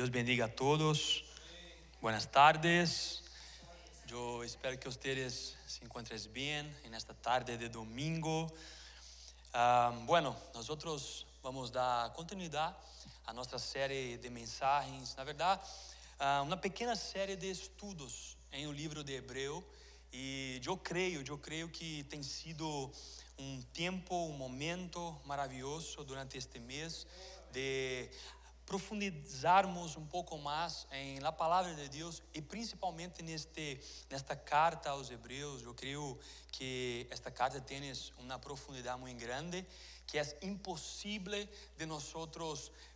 Deus bendiga a todos. Buenas tardes. Eu espero que vocês se encontrem bem nesta tarde de domingo. Nós vamos dar continuidade à nossa série de mensagens. Na verdade, uma pequena série de estudos em o livro de Hebreu. E eu creio que tem sido um momento maravilhoso durante este mês de profundizarmos pouco mais na palavra de Deus e principalmente nesta carta aos Hebreus. Eu creio que esta carta tem uma profundidade muito grande, que é impossível de nós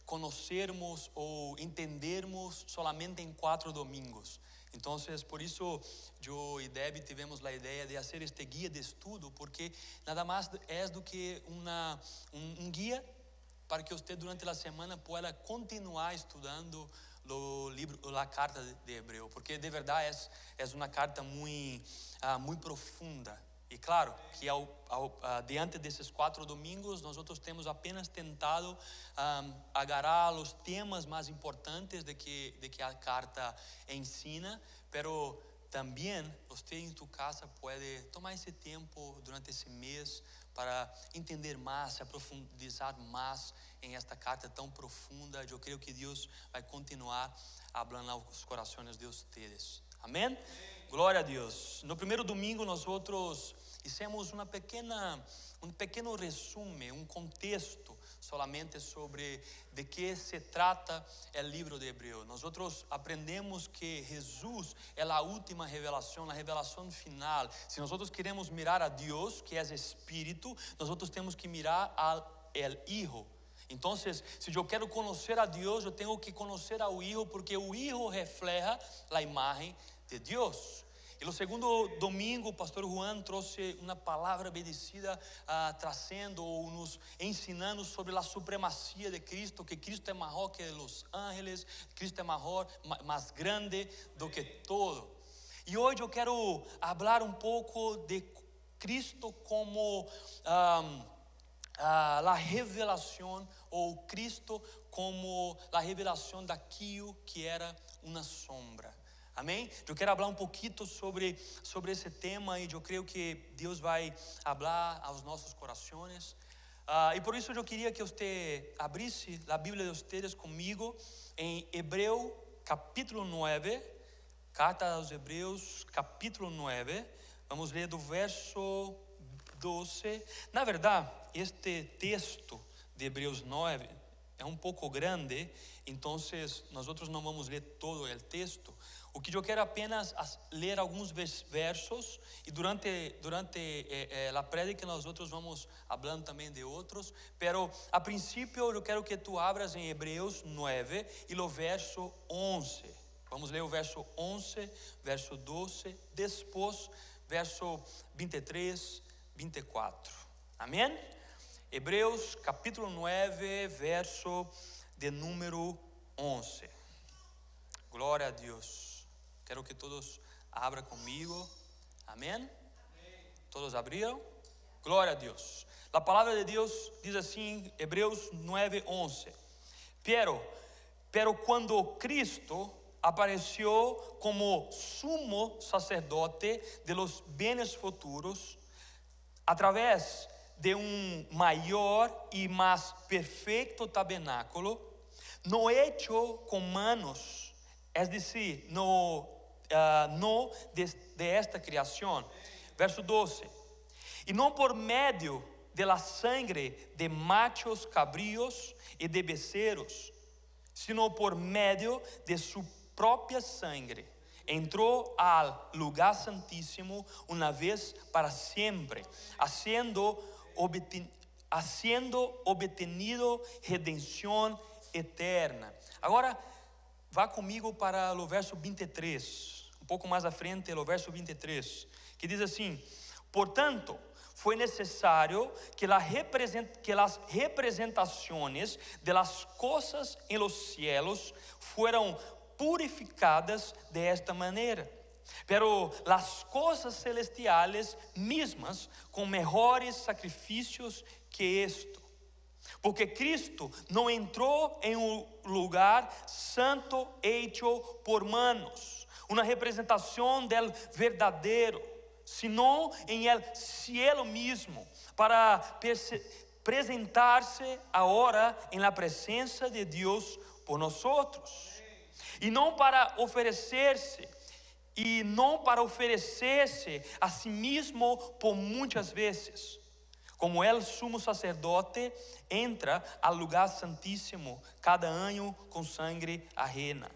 conhecermos ou entendermos solamente em 4 domingos. Então, por isso, eu e Debbie tivemos a ideia de fazer este guia de estudo, porque nada mais é do que um guia para que você durante a semana possa continuar estudando o livro, a carta de Hebreu, porque de verdade é uma carta muito profunda. E claro que diante desses 4 domingos nós temos apenas tentado agarrar os temas mais importantes de que a carta ensina, pero também você em sua casa pode tomar esse tempo durante esse mês para entender mais, se aprofundizar mais em esta carta tão profunda. Eu creio que Deus vai continuar falando aos corações de vocês. Amém? Glória a Deus. No primeiro domingo nós fizemos um pequeno resumo, contexto solamente sobre de que se trata o livro de Hebreu. Nós aprendemos que Jesus é a última revelação, a revelação final. Se nós queremos mirar a Deus, que é Espírito, nós temos que mirar ao Hijo. Então, se eu quero conhecer a Deus, eu tenho que conhecer ao Hijo, porque o Hijo refleja a imagem de Deus. E no segundo domingo, o pastor Juan trouxe uma palavra bendecida, trazendo ou nos ensinando sobre a supremacia de Cristo, que Cristo é maior que os ángeles, Cristo é mais grande do que todo. E hoje eu quero falar pouco de Cristo como a revelação, ou Cristo como a revelação daquilo que era uma sombra. Amém? Eu quero falar pouquinho sobre esse tema, e eu creio que Deus vai falar aos nossos corações. E por isso eu queria que você abrisse a Bíblia de vocês comigo em Hebreu capítulo 9, carta aos Hebreus capítulo 9. Vamos ler do verso 12. Na verdade, este texto de Hebreus 9 é pouco grande, então nós não vamos ler todo o texto. O que eu quero apenas ler alguns versos, e durante a prédica nós vamos falando também de outros, pero a princípio eu quero que tu abras em Hebreus 9 e o verso 11. Vamos ler o verso 11, verso 12, depois verso 23, 24. Amém? Hebreus capítulo 9, verso de número 11. Glória a Deus. Quero que todos abram comigo. Amém? Todos abriram? Glória a Deus. A palavra de Deus diz assim, Hebreus 9, 11. Pero quando Cristo apareceu como sumo sacerdote de los bienes futuros, através de maior e mais perfeito tabernáculo, no hecho com manos, es decir, no de esta criação. Verso 12. E não por medio de la sangre de machos cabríos e de becerros, sino por medio de su própria sangre, entrou al lugar santíssimo uma vez para sempre, haciendo obtenido redenção eterna. Agora, vá comigo para o verso 23, pouco mais à frente, o verso 23, que diz assim: portanto, foi necessário que las representações de las cosas en los cielos fueran purificadas de esta maneira, pero las cosas celestiales mismas con mejores sacrificios que esto. Porque Cristo não entrou em um lugar santo hecho por manos, uma representação del verdadeiro, sino em el cielo mismo, para presentar-se agora em la presença de Deus por nosotros. E não para oferecer-se a si mesmo por muitas vezes, como el sumo sacerdote entra al lugar santíssimo cada ano com sangue ajena.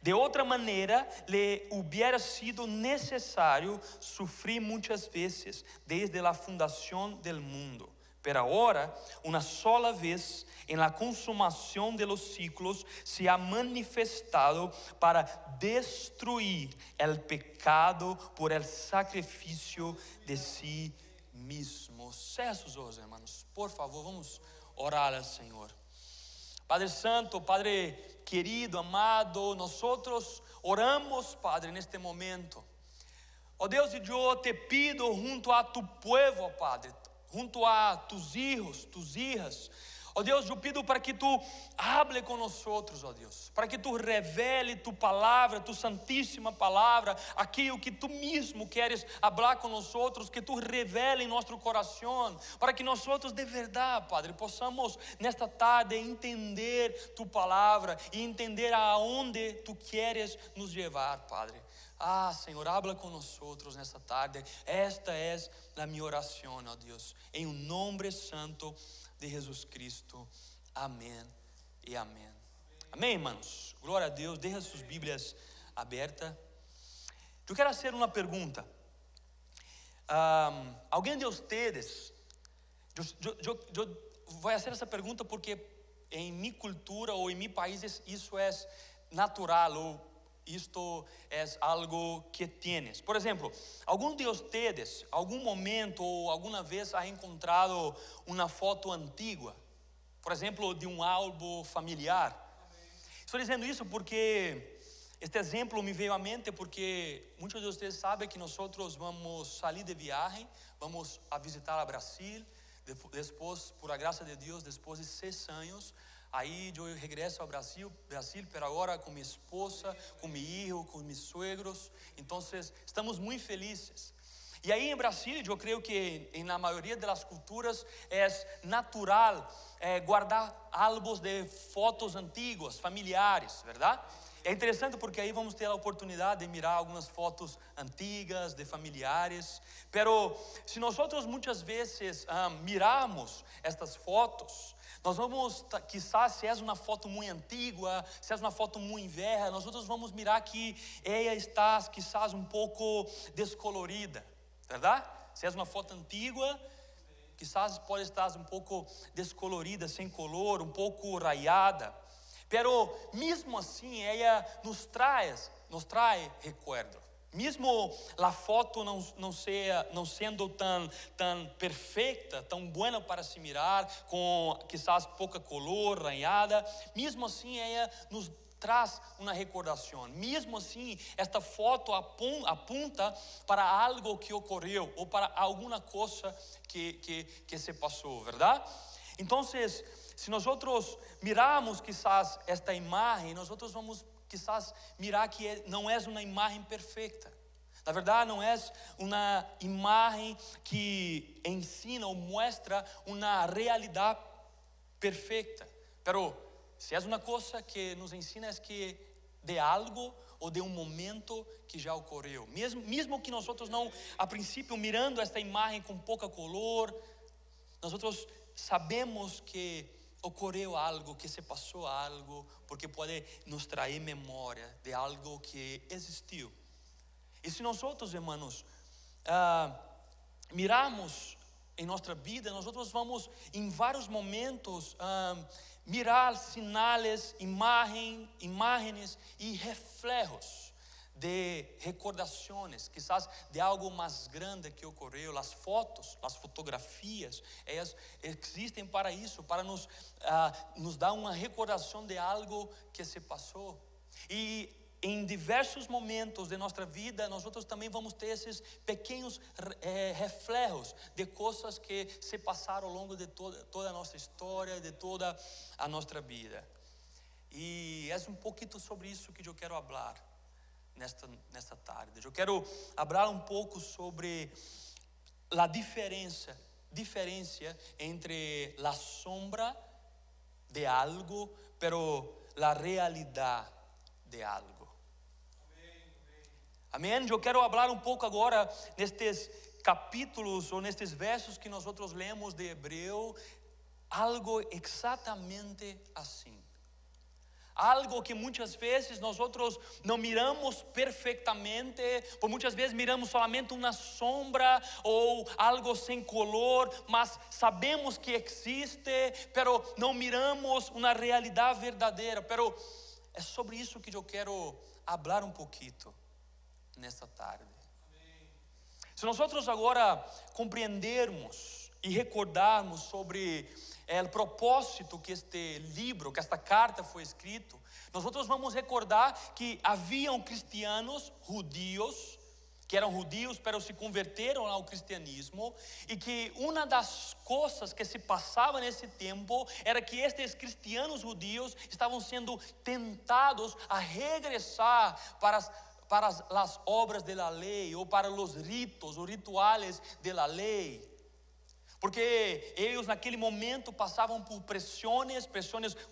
De outra maneira, lhe hubiera sido necessário sofrer muitas vezes desde a fundação del mundo. Pero ahora, una sola vez, en la consumación de los siglos, se ha manifestado para destruir el pecado por el sacrificio de sí mismo. Cierra sus ojos, hermanos. Por favor, vamos orar al Señor. Padre Santo, Padre querido, amado, nosotros oramos, Padre, en este momento. Oh Deus, e eu te pido junto a tu pueblo, Padre, junto a tus hijos, tus hijas. Oh Deus, eu pido para que tu hable com nós, oh Deus, para que tu revele tu palavra, tu santíssima palavra, aquilo que tu mesmo queres falar com nós, que tu revele em nosso coração, para que nós de verdade, Padre, possamos nesta tarde entender tu palavra e entender aonde tu queres nos levar, Padre. Senhor, habla com nós nesta tarde. Esta é a minha oração, ó Deus, em um nome santo de Jesus Cristo. Amém e amém. Amém, irmãos. Glória a Deus. Deixa suas Bíblias abertas. Eu quero fazer uma pergunta. Alguém de vocês? Eu vou fazer essa pergunta porque em minha cultura ou em meu país isso é natural ou isto é algo que tienes. Por exemplo, algum de vocês, algum momento ou alguma vez ha encontrado uma foto antiga, por exemplo, de um álbum familiar? Estou dizendo isso porque este exemplo me veio à mente porque muitos de vocês sabem que nós vamos sair de viagem, vamos a visitar a Brasil, depois, por a graça de Deus, depois de 6 anos. Aí eu regresso ao Brasil, pero agora com minha esposa, com meu filho, com meus suegros. Então, estamos muito felizes. E aí em Brasília, eu creio que na maioria das culturas é natural guardar álbuns de fotos antigas, familiares, verdade? É interessante porque aí vamos ter a oportunidade de mirar algumas fotos antigas, de familiares. Pero se nós muitas vezes mirarmos estas fotos, nós vamos, quizás, se é uma foto muito antiga, se é uma foto muito velha, nós vamos mirar que ela está, quizás, um pouco descolorida, verdade? Se é uma foto antiga, quizás pode estar um pouco descolorida, sem color, um pouco raiada. Pero, mesmo assim, ela nos traz recuerdo. Mesmo a foto não sendo tão perfeita, tão boa para se mirar, com quizás pouca color, ranhada, mesmo assim ela nos traz uma recordação. Mesmo assim, esta foto apunta para algo que ocorreu ou para alguma coisa que se passou, verdade? Então, se nós mirarmos quizás esta imagem, nós vamos quizás mirar que não é uma imagem perfeita. Na verdade, não é uma imagem que ensina ou mostra uma realidade perfeita. Pero se é uma coisa que nos ensina é que de algo ou de um momento que já ocorreu. Mesmo que nós não, a princípio, mirando esta imagem com pouca color, nós sabemos que ocorreu algo, que se passou algo, porque pode nos trazer memória de algo que existiu. E se nós, irmãos, mirarmos em nossa vida, nós vamos em vários momentos mirar sinais, imagens e reflejos de recordações, quizás de algo mais grande que ocorreu. As fotos, as fotografias, elas existem para isso, para nos dar uma recordação de algo que se passou. E em diversos momentos de nossa vida, nós também vamos ter esses pequenos reflejos de coisas que se passaram ao longo de toda a nossa história, de toda a nossa vida. E é pouquinho sobre isso que eu quero falar nesta tarde. Eu quero falar pouco sobre a diferença entre a sombra de algo, pero la realidade de algo. Amém? Eu quero falar pouco agora nestes capítulos ou nestes versos que nós lemos de Hebreu, algo exatamente assim. Algo que muitas vezes nós não miramos perfeitamente, por muitas vezes miramos solamente uma sombra ou algo sem color, mas sabemos que existe, pero não miramos uma realidade verdadeira. Pero é sobre isso que eu quero falar pouquinho nesta tarde. Se nós agora compreendermos e recordarmos sobre o propósito que este livro, que esta carta foi escrito, nós vamos recordar que haviam cristianos judios, que eram judios, pero se converteram ao cristianismo, e que uma das coisas que se passava nesse tempo era que estes cristianos judios estavam sendo tentados a regressar para as obras da lei, ou para os ritos, os rituais da lei. Porque eles naquele momento passavam por pressões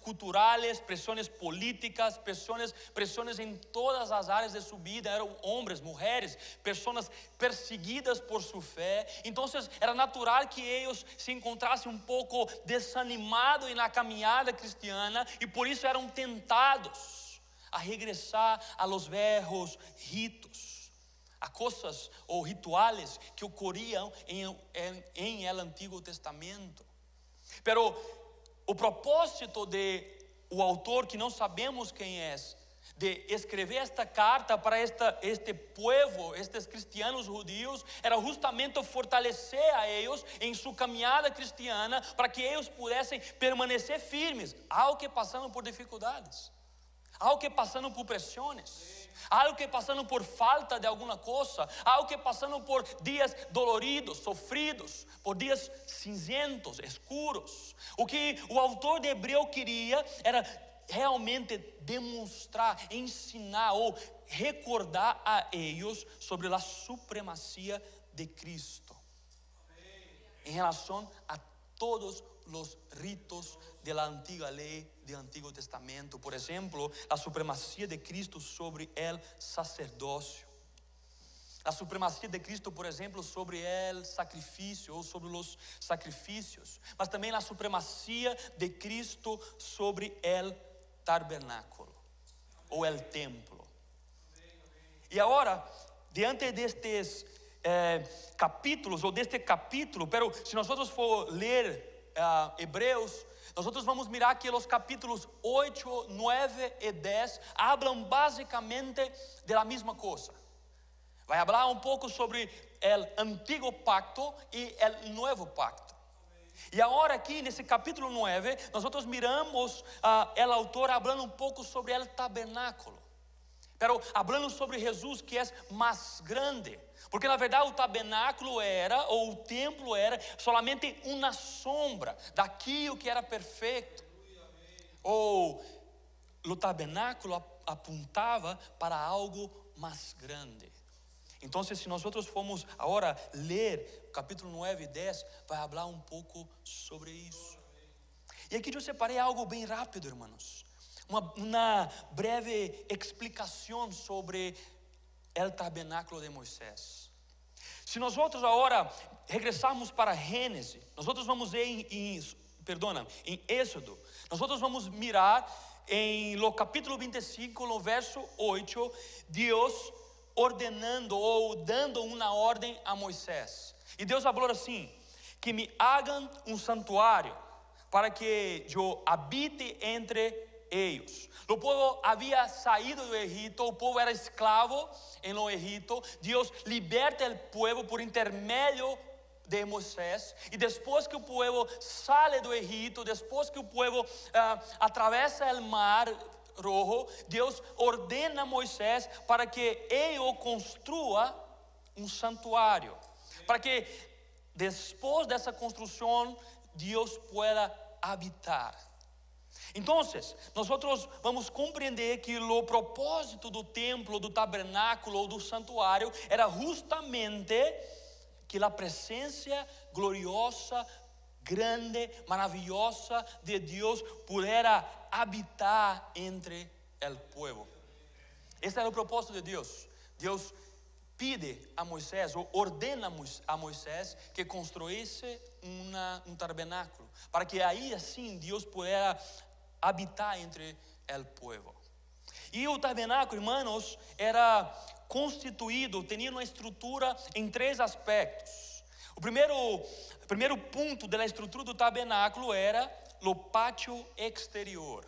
culturais, pressões políticas, pressões em todas as áreas de sua vida. Eram homens, mulheres, pessoas perseguidas por sua fé. Então era natural que eles se encontrassem pouco desanimados na caminhada cristiana, e por isso eram tentados a regressar a los velhos ritos, a coisas ou rituais que ocorriam em el Antigo Testamento. Pero o propósito de o autor, que não sabemos quem é, de escrever esta carta para este povo, estes cristianos judios, era justamente fortalecer a eles em sua caminhada cristiana, para que eles pudessem permanecer firmes, ao que passando por dificuldades, ao que passando por pressões, algo que passando por falta de alguma coisa, algo que passando por dias doloridos, sofridos, por dias cinzentos, escuros. O que o autor de Hebreu queria era realmente demonstrar, ensinar ou recordar a eles sobre a supremacia de Cristo em relação a todos os ritos de la antiga lei, do Antigo Testamento. Por exemplo, a supremacia de Cristo sobre o sacerdócio, a supremacia de Cristo, por exemplo, sobre o sacrifício ou sobre os sacrifícios, mas também a supremacia de Cristo sobre o tabernáculo ou o templo. E agora, diante destes capítulos ou deste capítulo, pero se nós for ler Hebreus, nós vamos mirar que os capítulos 8, 9 e 10 hablam basicamente de la mesma coisa. Vai falar pouco sobre o antigo pacto e o novo pacto. E agora aqui nesse capítulo 9, nós miramos o autor falando pouco sobre o tabernáculo, pero falando sobre Jesus, que é mais grande. Porque na verdade o tabernáculo era, ou o templo era, solamente uma sombra daquilo que era perfeito. Ou o tabernáculo apontava para algo mais grande. Então, se nós formos agora ler o capítulo 9 e 10, vai falar pouco sobre isso. E aqui eu separei algo bem rápido, irmãos. Uma breve explicação sobre o tabernáculo de Moisés. Se nós agora regressarmos para Gênesis, nós vamos ver em Êxodo, nós vamos mirar em no capítulo 25, no verso 8, Deus ordenando ou dando uma ordem a Moisés. E Deus falou assim: que me hagam santuário para que eu habite entre eles. O povo havia saído do Egito, o povo era escravo no Egito. Deus liberta o povo por intermédio de Moisés, e depois que o povo sai do Egito, depois que o povo atravessa o mar, Rojo, Deus ordena a Moisés para que ele construa um santuário, para que depois dessa construção Deus pueda habitar. Então, nós vamos compreender que o propósito do templo, do tabernáculo ou do santuário era justamente que a presença gloriosa, grande, maravilhosa de Deus pudera habitar entre el pueblo. Esse era o propósito de Deus. Deus pide a Moisés, ou ordena a Moisés, que construísse um tabernáculo, para que aí assim Deus pudera habitar entre el pueblo. E o tabernáculo, irmãos, era constituído, tinha uma estrutura em 3 aspectos. O primeiro ponto da estrutura do tabernáculo era o pátio exterior.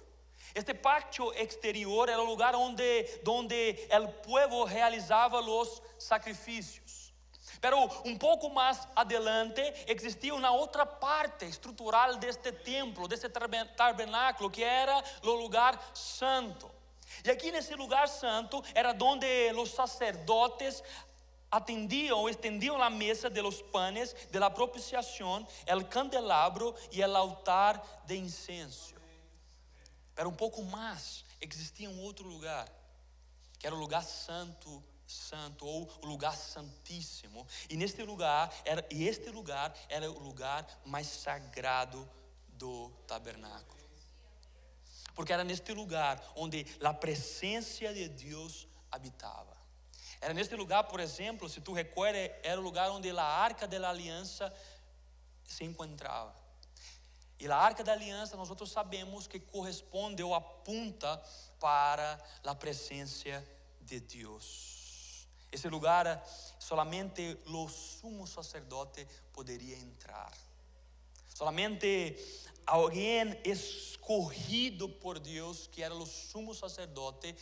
Este pátio exterior era o lugar onde o povo realizava os sacrifícios. Pero um pouco mais adelante existia uma outra parte estrutural deste templo, deste tabernáculo, que era o lugar santo. E aqui nesse lugar santo era onde os sacerdotes atendiam ou estendiam a mesa de los panes, de la propiciação, el candelabro e el altar de incenso. Pero um pouco mais existia um outro lugar, que era o lugar santo ou o lugar santíssimo. E este lugar era o lugar mais sagrado do tabernáculo. Porque era neste lugar onde a presença de Deus habitava. Era neste lugar, por exemplo, se tu recuerdas, era o lugar onde a arca da aliança se encontrava. E a arca da aliança, nós sabemos que corresponde ou apunta para a presença de Deus. Esse lugar, solamente o sumo sacerdote poderia entrar. Solamente alguém escolhido por Deus, que era o sumo sacerdote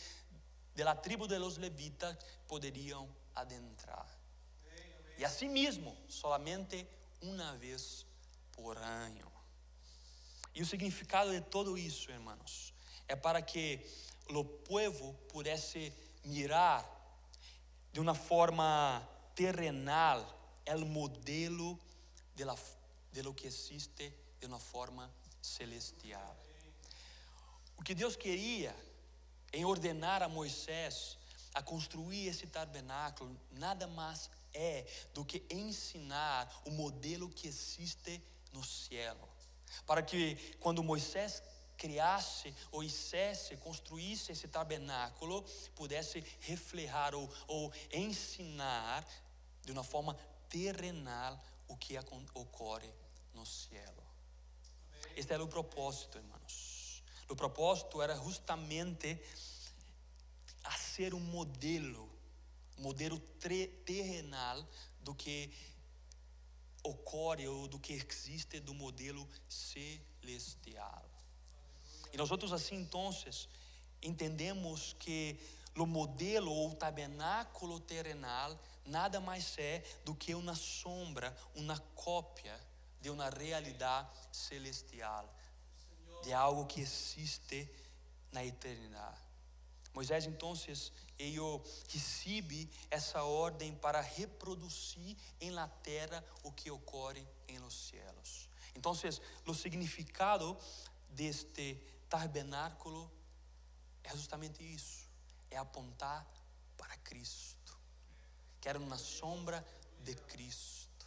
de la tribo de los levitas, poderiam adentrar. E assim mesmo, solamente uma vez por ano. E o significado de todo isso, irmãos, é para que o povo pudesse mirar de uma forma terrenal o modelo de lo que existe de uma forma celestial. O que Deus queria em ordenar a Moisés a construir esse tabernáculo nada mais é do que ensinar o modelo que existe no céu, para que quando Moisés criasse ou hicesse, construísse esse tabernáculo, pudesse reflejar ou ensinar de uma forma terrenal o que ocorre no céu. Este era o propósito, irmãos. O propósito era justamente a ser um modelo terrenal do que ocorre ou do que existe do modelo celestial. E nós assim, então, entendemos que o modelo ou tabernáculo terrenal nada mais é do que uma sombra, uma cópia de uma realidade celestial, de algo que existe na eternidade. Moisés, então, ele recebe essa ordem para reproduzir em la terra o que ocorre em los cielos. Então, o significado deste tabernáculo é justamente isso, é apontar para Cristo, que era uma sombra de Cristo.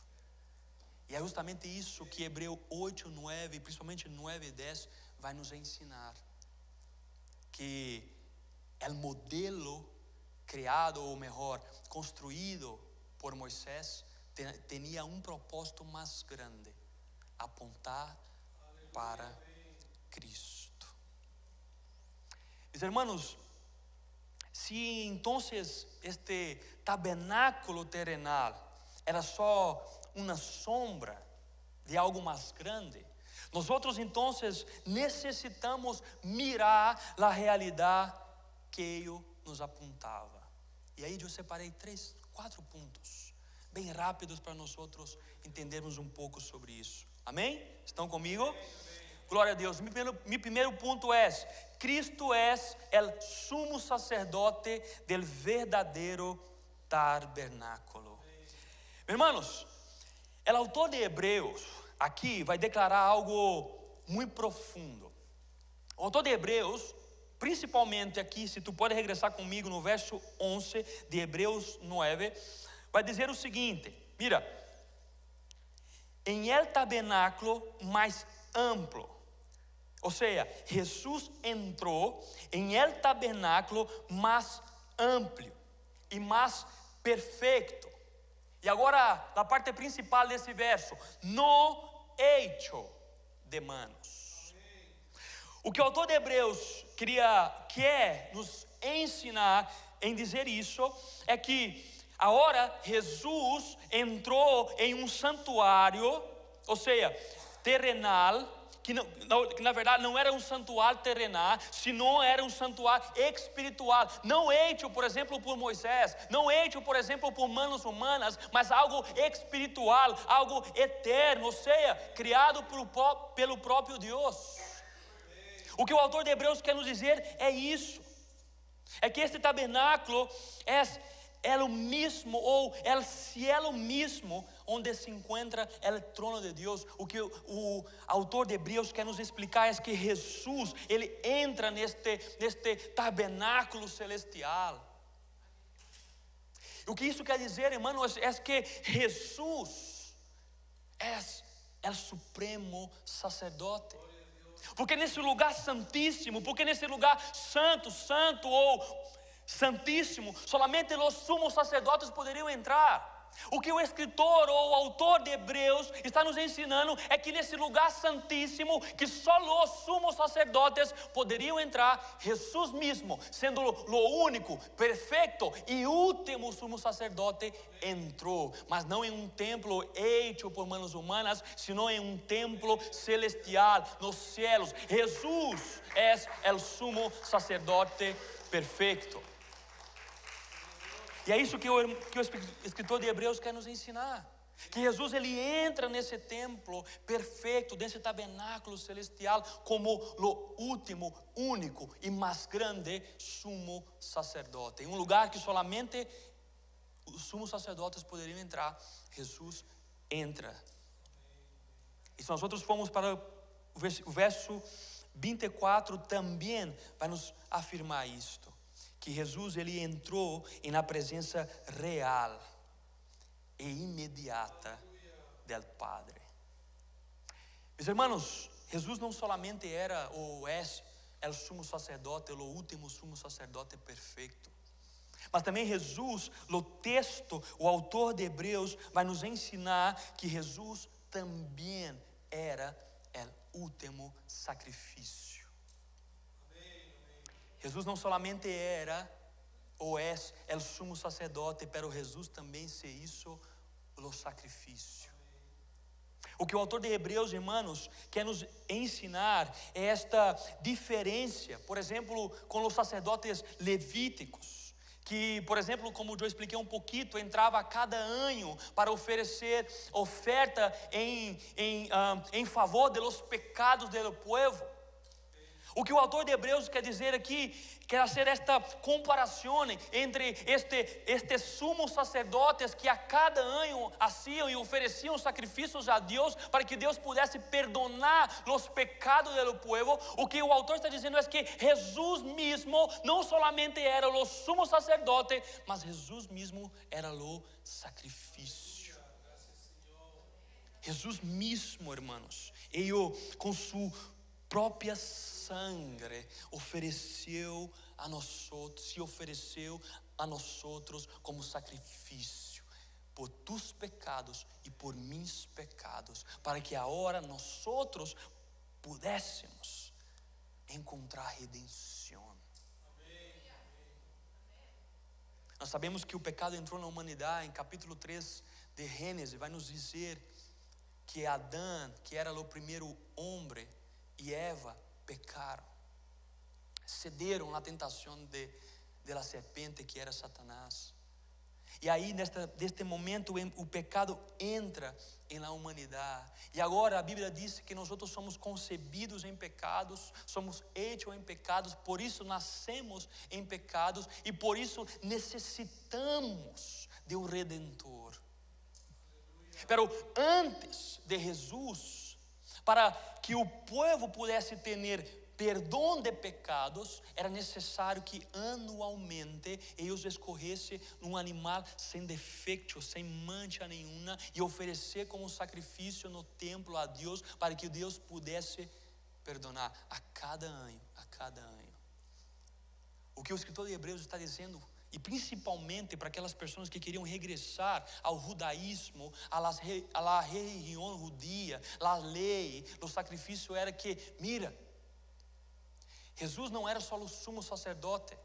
E é justamente isso que Hebreu 8, 9, principalmente 9 e 10, vai nos ensinar. Que o modelo criado, ou melhor, construído por Moisés, tinha um propósito mais grande: apontar para Cristo. Mis hermanos, se então este tabernáculo terrenal era só uma sombra de algo mais grande, nós então necessitamos mirar a realidade que ele nos apontava. E aí eu separei 3, 4 pontos bem rápidos para nós entendermos um pouco sobre isso. Amém? Estão comigo? Glória a Deus. Mi primeiro ponto é: Cristo é o sumo sacerdote del verdadeiro tabernáculo. Hermanos, o autor de Hebreus aqui vai declarar algo muito profundo. O autor de Hebreus, principalmente aqui, se tu pode regressar comigo no verso 11 de Hebreus 9, vai dizer o seguinte: mira, em el tabernáculo mais amplo, ou seja, Jesus entrou em el tabernáculo mais amplo e mais perfeito. E agora, na parte principal desse verso, no hecho de manos. O que o autor de Hebreus quer nos ensinar em dizer isso é que agora Jesus entrou em um santuário, ou seja, terrenal, que na verdade não era um santuário terrenal, senão era um santuário espiritual, não hecho, por exemplo, por Moisés, não hecho, por exemplo, por manos humanas, mas algo espiritual, algo eterno, ou seja, criado pelo próprio Deus. O que o autor de Hebreus quer nos dizer é isso, é que este tabernáculo é o mesmo, ou é o cielo mesmo, onde se encontra o trono de Deus. O que o autor de Hebreus quer nos explicar é que Jesus, ele entra neste tabernáculo celestial. O que isso quer dizer, irmãos, é que Jesus é o supremo sacerdote. Porque nesse lugar santíssimo, porque nesse lugar santo ou santíssimo, somente os sumos sacerdotes poderiam entrar. O que o escritor ou o autor de Hebreus está nos ensinando é que nesse lugar santíssimo, que só os sumos sacerdotes poderiam entrar, Jesus mesmo, sendo o único, perfeito e último sumo sacerdote, entrou, mas não em um templo hecho por manos humanas, senão em um templo celestial, nos céus. Jesus é o sumo sacerdote perfeito. E é isso que o escritor de Hebreus quer nos ensinar. Que Jesus, ele entra nesse templo perfeito, nesse tabernáculo celestial, como o último, único e mais grande sumo sacerdote. Em um lugar que solamente os sumos sacerdotes poderiam entrar, Jesus entra. E se nós formos para o verso 24, também vai nos afirmar isto. Que Jesus, ele entrou na presença real e imediata del Padre. Meus irmãos, Jesus não solamente era ou é o sumo sacerdote, o último sumo sacerdote perfeito, mas também Jesus, o texto, o autor de Hebreus vai nos ensinar que Jesus também era o último sacrifício. Jesus não solamente era ou é o sumo sacerdote, pero Jesus também se hizo o sacrifício. O que o autor de Hebreus, irmãos, quer nos ensinar é esta diferença, por exemplo, com os sacerdotes levíticos, que, por exemplo, como eu expliquei um pouquinho, entrava a cada ano para oferecer oferta em favor dos pecados do povo. O que o autor de Hebreus quer dizer aqui, quer fazer esta comparação entre estes sumos sacerdotes que a cada ano faziam e ofereciam sacrifícios a Deus para que Deus pudesse perdonar os pecados do povo. O que o autor está dizendo é que Jesus mesmo não solamente era o sumo sacerdote, mas Jesus mesmo era o sacrifício. Jesus mesmo, irmãos, ele com sua própria sangre ofereceu a nós, se ofereceu a nós como sacrifício por tus pecados e por mis pecados, para que agora nós pudéssemos encontrar redenção. Nós sabemos que o pecado entrou na humanidade. Em capítulo 3 de Gênesis vai nos dizer que Adão, que era o primeiro homem, e Eva pecaram, cederam à tentação de la serpente, que era Satanás. E aí, neste momento, o pecado entra na humanidade. E agora a Bíblia diz que nós somos concebidos em pecados, somos hechos em pecados, por isso nascemos em pecados e por isso necessitamos de um Redentor. Pero antes de Jesus, para que o povo pudesse ter perdão de pecados, era necessário que anualmente eles escolhessem um animal sem defeito, sem mancha nenhuma, e oferecer como sacrifício no templo a Deus, para que Deus pudesse perdonar a cada ano. O que o escritor de Hebreus está dizendo, e principalmente para aquelas pessoas que queriam regressar ao judaísmo, a la religião judia, a lei, o sacrifício era que, mira, Jesus não era só o sumo sacerdote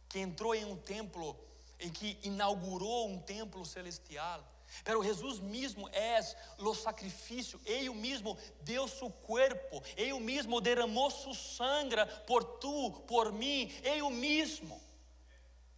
que entrou em um templo, em que inaugurou um templo celestial, pero Jesus mesmo é o sacrifício. Ele mesmo deu seu corpo, ele mesmo derramou sua sangue por tu, por mim, ele mesmo,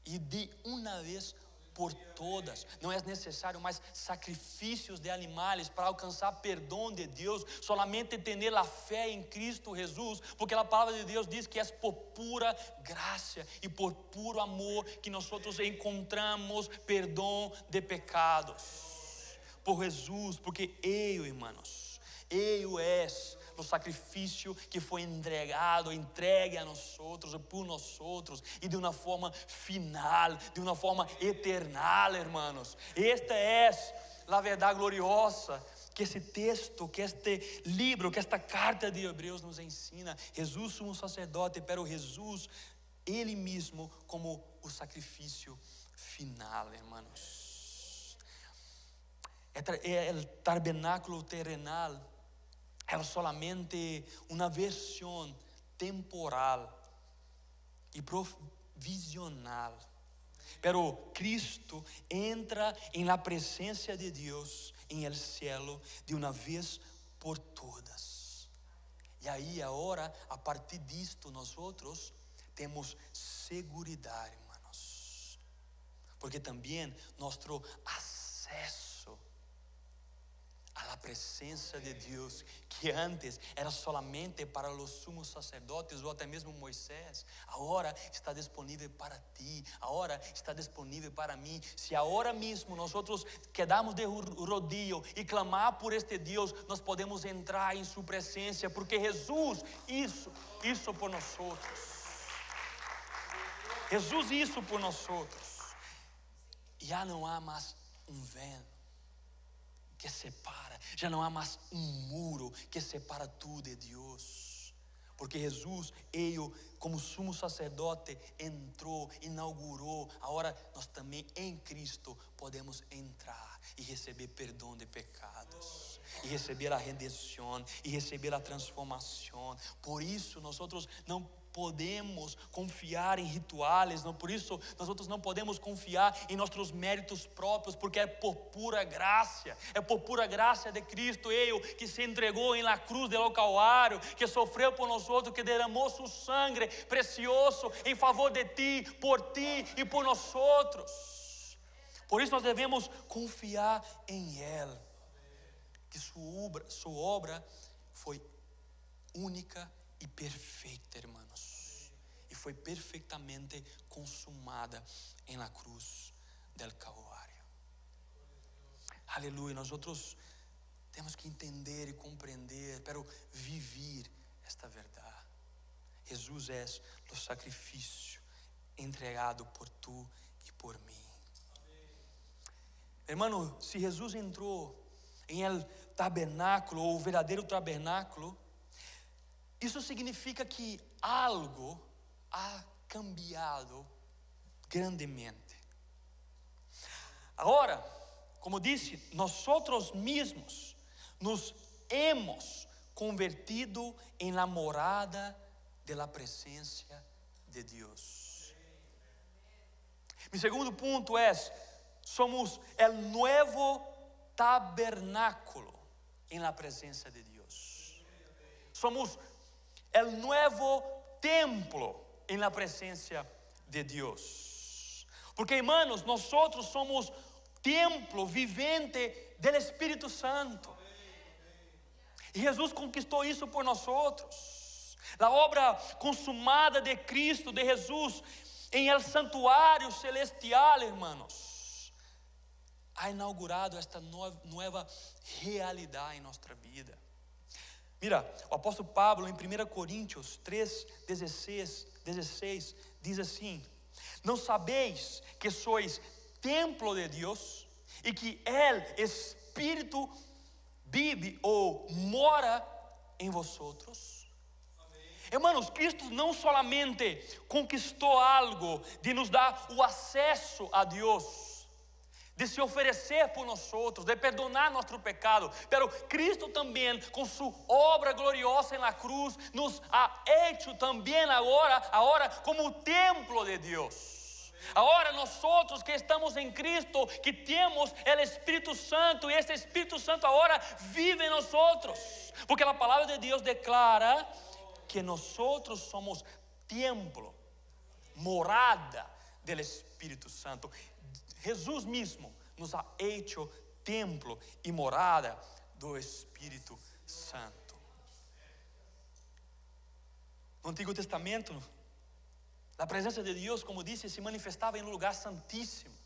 e de uma vez por todas. Não é necessário mais sacrifícios de animais para alcançar perdão de Deus, solamente ter a fé em Cristo Jesus, porque a palavra de Deus diz que é por pura graça e por puro amor que nós encontramos perdão de pecados, por Jesus, porque Ele, irmãos, Ele é o sacrifício que foi entregue a nós outros, por nós outros, e de uma forma final, de uma forma eternal, hermanos. Esta é a verdade gloriosa que esse texto, que este livro, que esta carta de Hebreus nos ensina. Jesus sumo sacerdote, pero Jesus, Ele mesmo como o sacrifício final, hermanos. O tabernáculo terrenal era solamente uma versão temporal e provisional. Pero Cristo entra em la presença de Deus em el cielo de uma vez por todas. E aí agora, a partir disto, nós outros temos seguridade, hermanos, porque também nosso acesso a presença de Deus, que antes era solamente para os sumos sacerdotes ou até mesmo Moisés, agora está disponível para ti, agora está disponível para mim. Se agora mesmo nós quedamos de rodillo e clamar por este Deus, nós podemos entrar em sua presença, porque Jesus isso por nós outros. Jesus isso por nós outros. Já não há mais véu que separa, já não há mais muro que separa tu de Deus, porque Jesus, Ele como sumo sacerdote entrou, inaugurou. Agora nós também em Cristo podemos entrar e receber perdão de pecados, e receber a redenção, e receber a transformação. Por isso nós não podemos confiar em rituais, por isso nós não podemos confiar em nossos méritos próprios, porque é por pura graça de Cristo, Ele que se entregou em la cruz do Calvário, que sofreu por nós outros, que derramou seu sangue precioso em favor de ti, por ti e por nós outros. Por isso nós devemos confiar em Ele, que sua obra foi única e perfeita, irmãos, e foi perfeitamente consumada em la cruz del Calvário. Aleluia. Nós outros temos que entender e compreender, pero viver esta verdade. Jesus é o sacrifício entregado por tu e por mim. Hermano, se Jesus entrou em el tabernáculo, ou o verdadeiro tabernáculo, isso significa que algo ha cambiado grandemente. Agora, como disse, nós mesmos nos hemos convertido em la morada de la presença de Deus. Mi segundo ponto é: somos el nuevo tabernáculo em la presença de Deus. Somos el nuevo templo em la presença de Deus. Porque, hermanos, nosotros somos templo vivente del Espíritu Santo. E Jesus conquistou isso por nós outros. A obra consumada de Cristo, de Jesus, em el santuário celestial, hermanos, ha inaugurado esta nova realidade em nossa vida. Mira, o apóstolo Pablo em 1 Coríntios 3:16 diz assim: não sabeis que sois templo de Deus e que el Espírito vive ou mora em vosotros? Hermanos, Cristo não solamente conquistou algo de nos dar o acesso a Deus, de se oferecer por nós outros, de perdonar nosso pecado, pero Cristo também, com sua obra gloriosa na cruz, nos ha hecho também agora como templo de Deus. Agora nós outros que estamos em Cristo, que temos o Espírito Santo, e esse Espírito Santo agora vive em nós outros, porque a palavra de Deus declara que nós outros somos templo, morada do Espírito Santo. Jesus mesmo nos ha hecho templo e morada do Espírito Santo. No Antigo Testamento, a presença de Deus, como disse, se manifestava em um lugar santíssimo.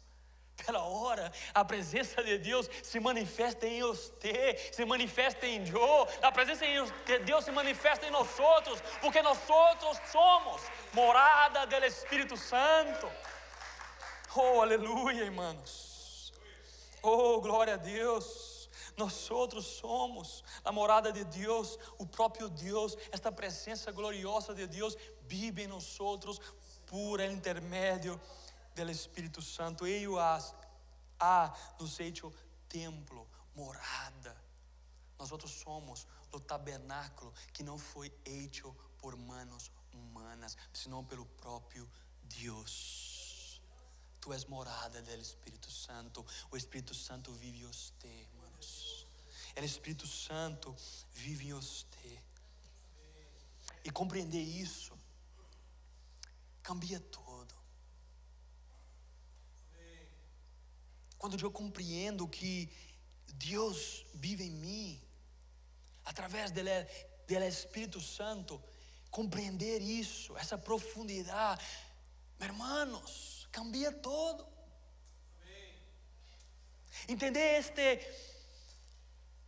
Pela hora, a presença de Deus se manifesta em você, se manifesta em eu. A presença de Deus se manifesta em nós outros, porque nós outros somos morada do Espírito Santo. Oh, aleluia, irmãos. Oh, glória a Deus. Nós outros somos a morada de Deus, o próprio Deus. Esta presença gloriosa de Deus vive em nós outros por intermédio do Espírito Santo. Ele ha nos hecho templo, morada. Nós outros somos o tabernáculo que não foi hecho por manos humanas, senão pelo próprio Deus. Tu és morada do Espírito Santo. O Espírito Santo vive em você, irmãos. O Espírito Santo vive em você. E compreender isso cambia tudo. Quando eu compreendo que Deus vive em mim, através do Espírito Santo, compreender isso, essa profundidade, meus irmãos, cambia todo. Entender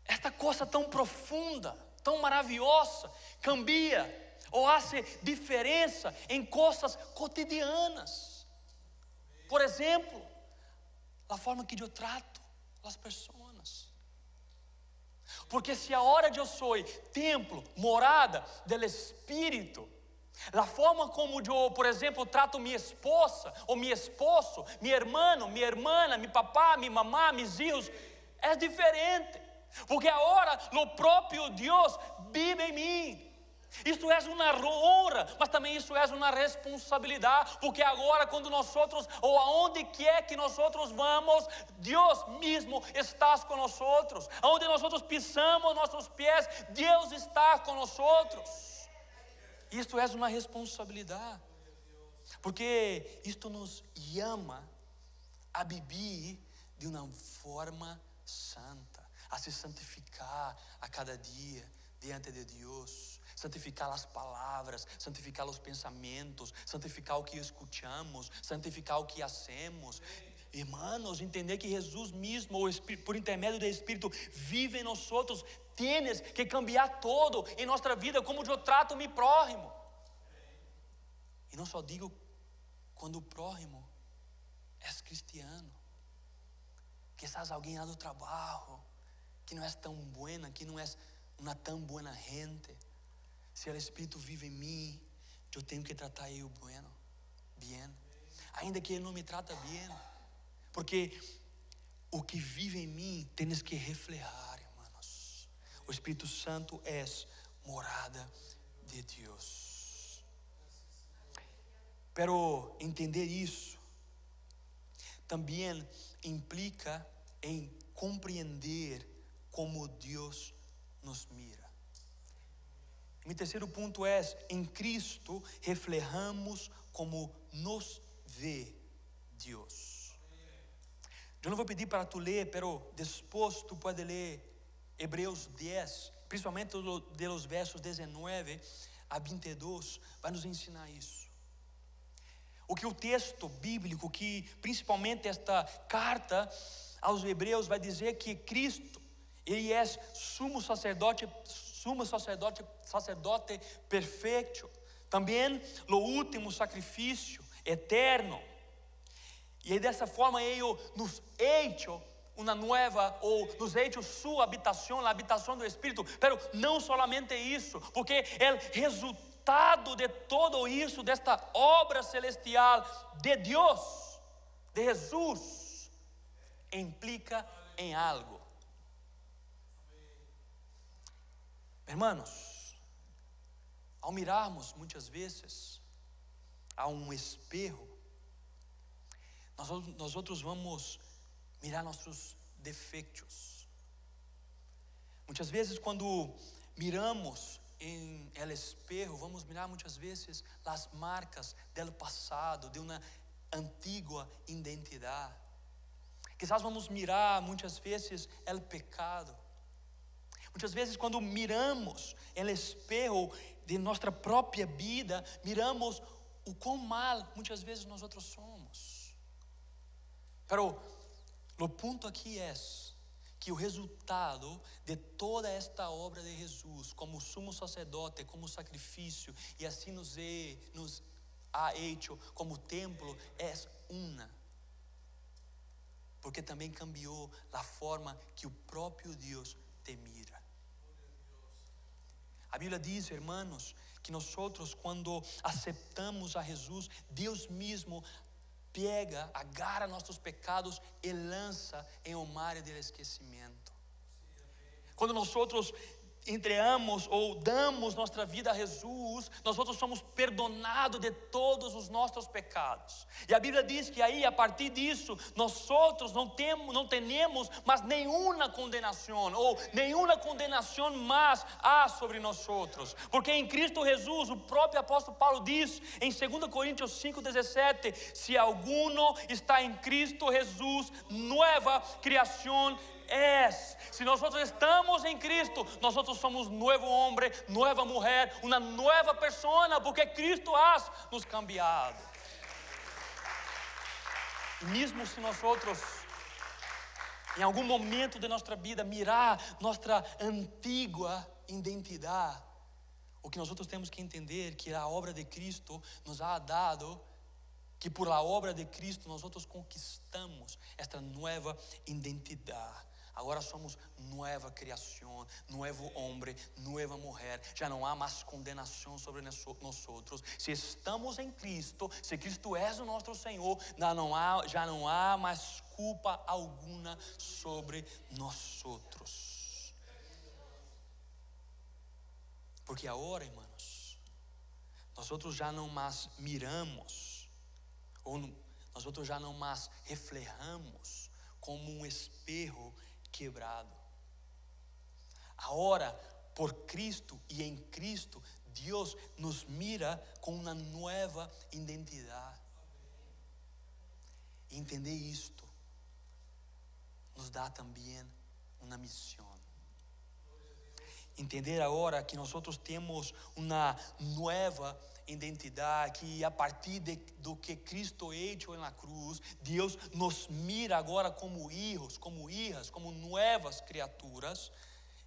esta coisa tão profunda, tão maravilhosa, cambia ou hace diferença em coisas cotidianas. Por exemplo, a forma que eu trato as pessoas. Porque se agora eu sou templo, morada do Espírito, a forma como eu, por exemplo, trato minha esposa ou meu esposo, meu irmão, minha irmã, meu papá, minha mamá, meus filhos, é diferente. Porque agora o próprio Deus vive em mim. Isso é uma honra, mas também isso é uma responsabilidade, porque agora quando nós outros, ou aonde quer que nós outros vamos, Deus mesmo está com nós outros. Aonde nós outros pisamos nossos pés, Deus está com nós outros. Isto é uma responsabilidade, porque isto nos chama a viver de uma forma santa, a se santificar a cada dia diante de Deus. Santificar as palavras, santificar os pensamentos, santificar o que escutamos, santificar o que hacemos. Irmãos, entender que Jesus mesmo, por intermédio do Espírito, vive em nós outros. Tienes que cambiar todo em nossa vida, como eu trato meu prójimo. E não só digo quando o prójimo é cristiano, que estás alguém lá do trabalho, que não é tão buena, que não é uma tão boa gente. Se o Espírito vive em mim, eu tenho que tratar ele bem, ainda que ele não me trata bem, porque o que vive em mim tens que reflejar, irmãos. O Espírito Santo é morada de Deus. Pero entender isso também implica em compreender como Deus nos mira. Meu terceiro ponto é: em Cristo reflejamos como nos vê Dios. Eu não vou pedir para tu ler, pero depois tu pode ler Hebreus 10, principalmente de los versos 19 a 22, vai nos ensinar isso. O que o texto bíblico, que principalmente esta carta aos Hebreus vai dizer que Cristo, Ele é sumo sacerdote perfeito, também o último sacrifício eterno. E dessa forma Ele nos hecho uma nova, ou nos hecho sua habitação, a habitação do Espírito. Pero não solamente isso, porque o resultado de todo isso, desta obra celestial de Deus, de Jesus, implica em algo. Hermanos, ao mirarmos muitas vezes a um espelho, nós outros vamos mirar nossos defeitos. Muitas vezes quando miramos em el espelho, vamos mirar muitas vezes as marcas do passado, de uma antiga identidade. Quizás vamos mirar muitas vezes o pecado. Muitas vezes quando miramos el espelho de nossa própria vida, miramos o quão mal muitas vezes nós outros somos. Pero o ponto aqui é que o resultado de toda esta obra de Jesus, como sumo sacerdote, como sacrifício, e assim nos ha hecho como templo, é uma. Porque também cambiou a forma que o próprio Deus te mira. A Bíblia diz, hermanos, que nós quando aceptamos a Jesus, Deus mesmo pega, agarra nossos pecados e lança em um mar de esquecimento. Quando nós entregamos ou damos nossa vida a Jesus, nós somos perdonados de todos os nossos pecados. E a Bíblia diz que aí, a partir disso, nós não temos mais nenhuma condenação, ou nenhuma condenação mais há sobre nós. Porque em Cristo Jesus, o próprio apóstolo Paulo diz em 2 Coríntios 5:17: se alguno está em Cristo Jesus, nova criação é. Se nós estamos em Cristo, nós somos novo homem, nova mulher, uma nova pessoa, porque Cristo has nos cambiado. Mesmo se nós em algum momento de nossa vida mirar nossa antiga identidade, o que nós temos que entender que a obra de Cristo nos ha dado, que por a obra de Cristo nós conquistamos esta nova identidade. Agora somos nova criação, novo homem, nova mulher. Já não há mais condenação sobre nós. Se estamos em Cristo, se Cristo é o nosso Senhor, já não há mais culpa alguma sobre nós. Porque agora, irmãos, nós já não mais miramos, ou nós já não mais reflejamos como um espelho quebrado. Agora, por Cristo e em Cristo, Deus nos mira com uma nova identidade. Entender isto nos dá também uma missão. Entender agora que nós temos uma nova identidade, que a partir do que Cristo hecho na cruz, Deus nos mira agora como filhos, como hijas, como novas criaturas.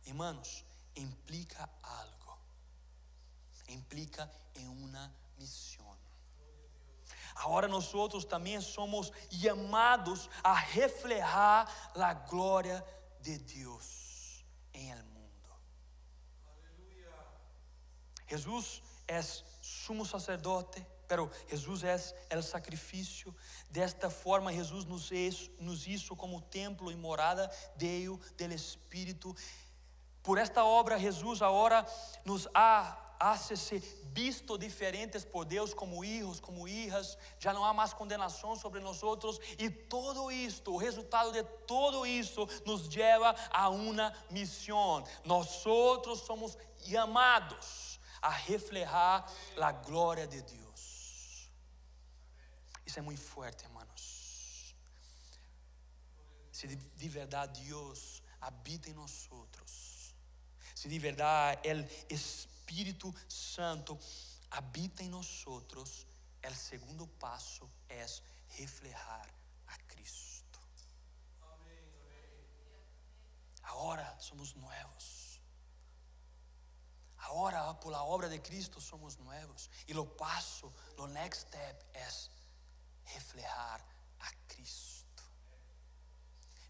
Irmãos, implica algo, implica em uma missão. Agora nós também somos chamados a reflejar a glória de Deus em el mundo. Jesus é sumo sacerdote, pero Jesus é o sacrifício. Desta forma, Jesus nos hizo como templo e morada do Espírito. Por esta obra, Jesus agora nos hace ser visto diferentes por Deus, como hijos, como hijas. Já não há mais condenação sobre nós. E todo isto, o resultado de todo isso, nos leva a uma missão. Nós somos chamados a reflejar a glória de Deus. Isso é muito forte, hermanos. Se de verdade Deus habita em nós, se de verdade o Espírito Santo habita em nós, o segundo passo é reflejar a Cristo. Agora somos novos. Agora, por la obra de Cristo, somos novos. E o next step é reflejar a Cristo.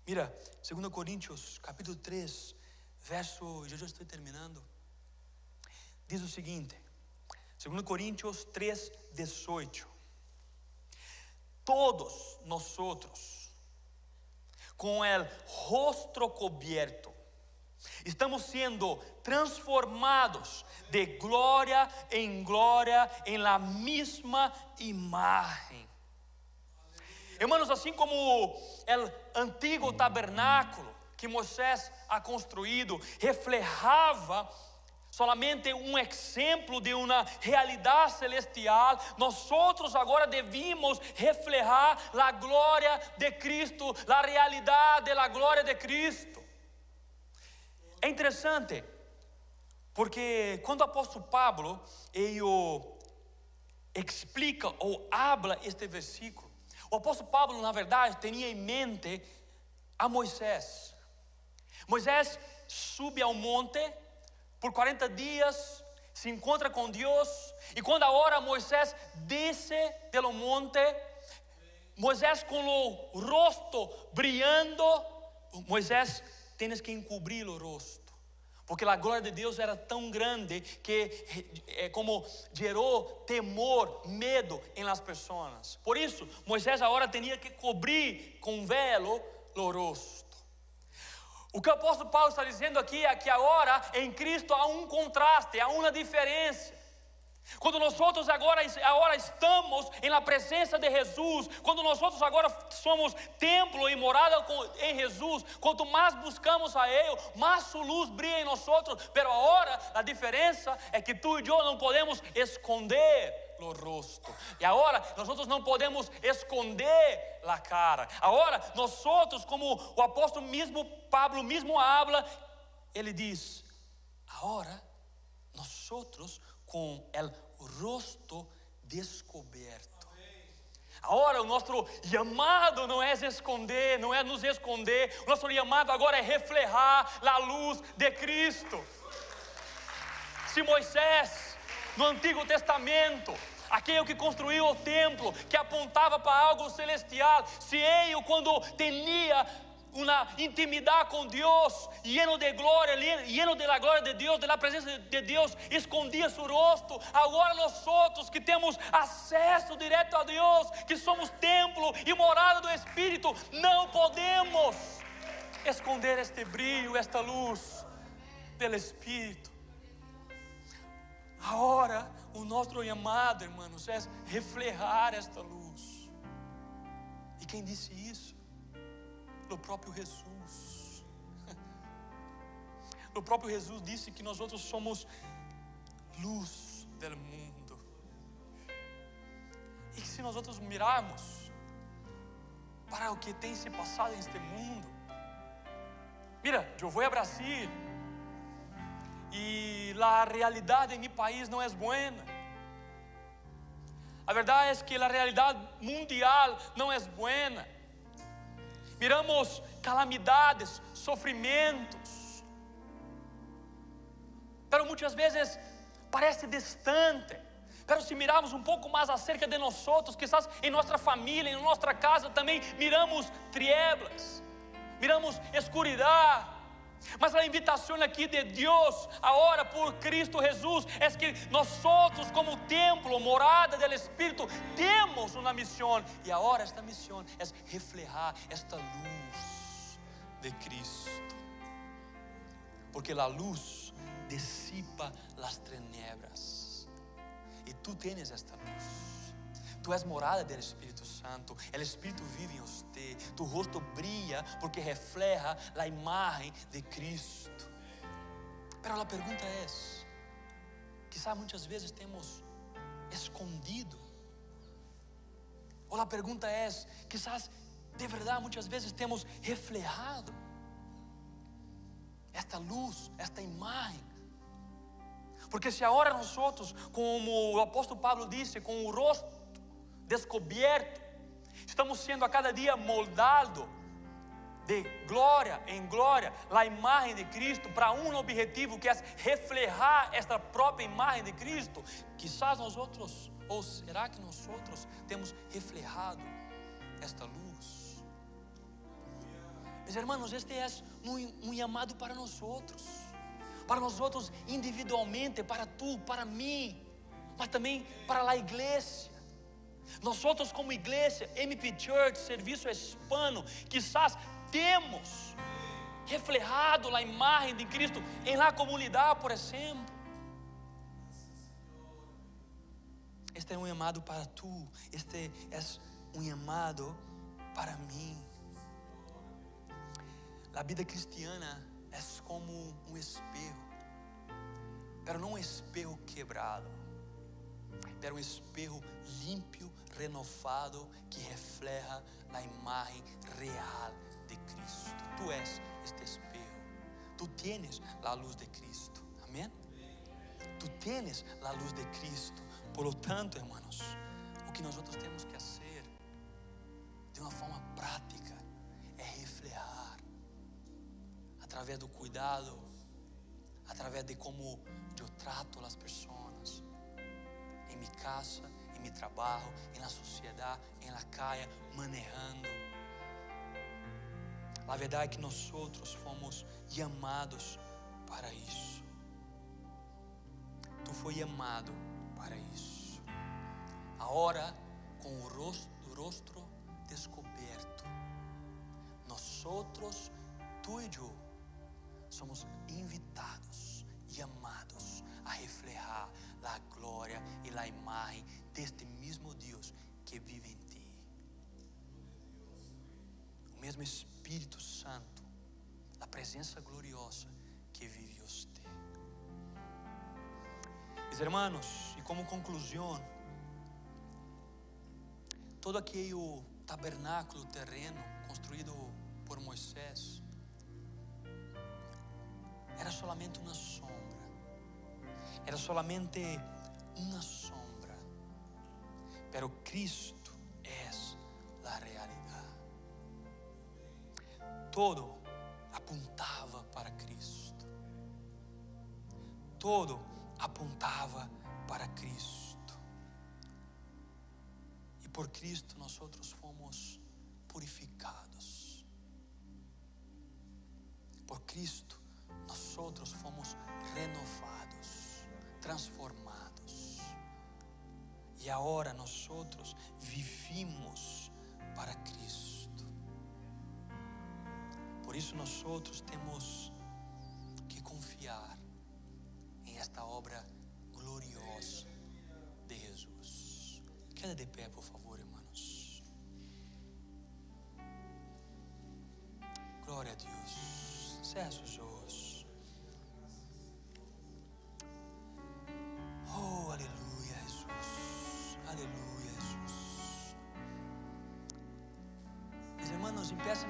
Mira, 2 Coríntios, capítulo 3, verso, eu já estou terminando. Diz o seguinte, 2 Coríntios 3, 18. Todos nosotros, com el rostro cubierto, estamos sendo transformados de glória em glória em la misma imagen. Hermanos, assim como o antigo tabernáculo que Moisés ha construído reflejava solamente um exemplo de uma realidade celestial, nós agora devemos reflejar a glória de Cristo, a realidade da glória de Cristo. É interessante, porque quando o apóstolo Pablo ele explica ou habla este versículo, o apóstolo Pablo, na verdade, tinha em mente a Moisés. Moisés sube ao monte por 40 dias, se encontra com Deus, e quando agora Moisés desce pelo monte, Moisés com o rosto brilhando, Moisés tens que encobrir o rosto, porque a glória de Deus era tão grande que como gerou temor, medo em las pessoas. Por isso, Moisés agora tinha que cobrir com velo o rosto. O que o apóstolo Paulo está dizendo aqui é que agora em Cristo há um contraste, há uma diferença. Quando nós agora estamos na presença de Jesus, quando nós agora somos templo e morada em Jesus, quanto mais buscamos a Ele, mais sua luz brilha em nós. Mas agora a diferença é que tu e eu não podemos esconder o rosto, e agora nós não podemos esconder a cara. Agora nós, como o apóstolo mesmo Pablo mesmo habla, ele diz: agora nós com o rosto descoberto. Agora o nosso chamado não é esconder, não é nos esconder. O nosso chamado agora é reflejar a luz de Cristo. Se Moisés, no Antigo Testamento, aquele que construiu o templo, que apontava para algo celestial, se ele, quando tinha uma intimidade com Deus, lleno de glória, lleno de la glória de Deus, de la presença de Deus, escondia seu rosto, agora nós que temos acesso direto a Deus, que somos templo e morada do Espírito, não podemos esconder este brilho, esta luz pelo Espírito. Agora o nosso chamado, irmãos, é reflejar esta luz. E quem disse isso? O próprio Jesus. O próprio Jesus disse que nós somos luz do mundo. E que se nós mirarmos para o que tem se passado neste mundo, mira, eu vou a Brasil e a realidade em meu país não é boa. A verdade é que a realidade mundial não é boa. Miramos calamidades, sofrimentos, pero muitas vezes parece distante. Pero se mirarmos um pouco mais acerca de nós, quizás em nossa família, em nossa casa também miramos trevas, miramos escuridão. Mas a invitação aqui de Deus, agora por Cristo Jesus, é que nós como templo, morada do Espírito, temos uma missão. E agora esta missão é reflejar esta luz de Cristo. Porque a luz dissipa as trevas. E tu tens esta luz. Tu és morada do Espírito Santo, o Espírito vive em você, tu rosto brilha porque refleja a imagem de Cristo. Pero a pergunta é, quizá muitas vezes temos escondido Ou a pergunta é, quizás de verdade muitas vezes temos reflejado esta luz, esta imagem. Porque se agora nós, como o apóstolo Pablo disse, com o rosto descoberto, estamos sendo a cada dia moldados de glória em glória, a imagem de Cristo, para um objetivo que é reflejar esta própria imagem de Cristo, quizás nós outros, ou será que nós outros temos reflejado esta luz? Meus irmãos, este é um chamado para nós outros individualmente, para tu, para mim, mas também para a igreja. Nós outros como igreja, MP Church, Serviço Hispano, quizás temos reflejado a imagem de Cristo em la comunidade, por exemplo. Este é um chamado para tu, este é um chamado para mim. A vida cristiana é como um espelho, pero não um espelho quebrado, pero um espelho limpo, renovado, que refleja a imagem real de Cristo. Tu és este espelho, tu tienes a luz de Cristo, amém? Tu tienes a luz de Cristo. Por lo tanto, hermanos, o que nós outros temos que fazer de uma forma prática é reflejar através do cuidado, através de como eu trato as pessoas em minha casa, em meu trabalho, na sociedade, na calle, manejando. A verdade é que nós outros fomos chamados para isso. Tu foi chamado para isso. Agora, com o rosto descoberto, nós outros, tu e eu, somos invitados, chamados a reflejar a glória e a imagem deste mesmo Deus que vive em ti. O mesmo Espírito Santo, a presença gloriosa que vive em você. Meus irmãos, e como conclusão, todo aquele tabernáculo terreno construído por Moisés era solamente uma sombra, era solamente uma sombra, pero Cristo é a realidade. Todo apontava para Cristo, todo apontava para Cristo, e por Cristo nós outros fomos purificados, por Cristo nós outros fomos renovados, transformados, e agora nós outros vivimos para Cristo. Por isso nós outros temos que confiar em esta obra gloriosa de Jesus. Queda de pé, por favor, irmãos. Glória a Deus. Cerra seus olhos. Oh, aleluia, Jesus. Aleluia, Jesus. Meus irmãos, empieza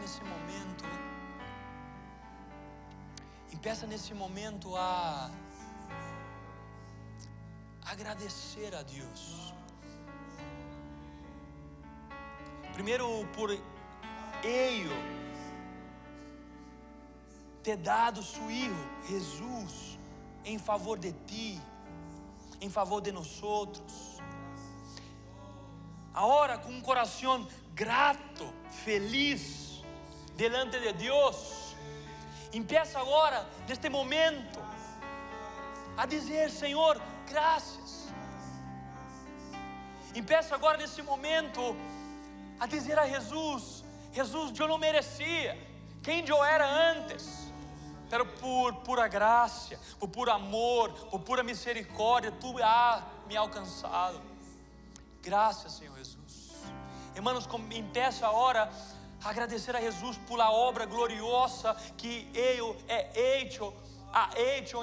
nesse momento a agradecer a Deus. Primeiro, por Ele ter dado seu Filho Jesus em favor de ti, em favor de nós outros. Agora, com um coração grato, feliz, delante de Deus, empieza agora, neste momento, a dizer: Senhor, graças. Empieza agora, nesse momento, a dizer a Jesus: Jesus, eu não merecia quem eu era antes, pero por pura graça, por puro amor, por pura misericórdia, tu me alcançado. Graças, Senhor Jesus. Irmãos, empieza agora a agradecer a Jesus por a obra gloriosa que Ele é hecho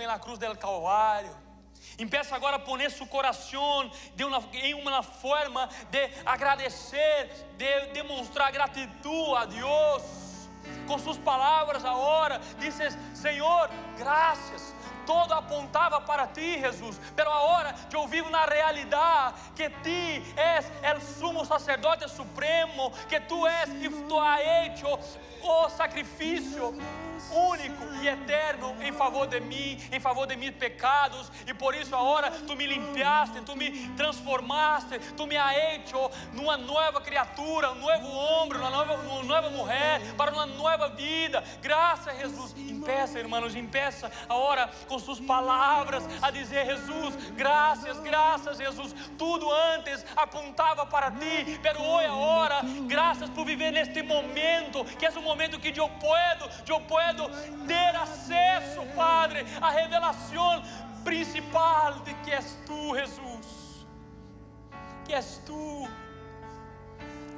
na cruz del Calvário. Empieza agora a poner su corazón en una forma de agradecer, de demonstrar gratitud a Dios. Com suas palavras agora, dices: Senhor, graças. Todo apontava para ti, Jesus, pero agora eu vivo na realidade que ti és el sumo sacerdote supremo, que tu és e tu has hecho o sacrifício único e eterno em favor de mim, em favor de meus pecados, e por isso agora tu me limpiaste, tu me transformaste, tu me has hecho numa nova criatura, um novo homem, uma nova mulher, para uma nova vida. Graças, Jesus. Empeça, irmãos, empeça agora com suas palavras a dizer: Jesus, graças, graças, Jesus. Tudo antes apontava para ti, pero hoje agora, graças por viver neste momento, que é um momento que eu puedo ter acesso, Padre, à revelação principal de que és tu, Jesus, que és tu.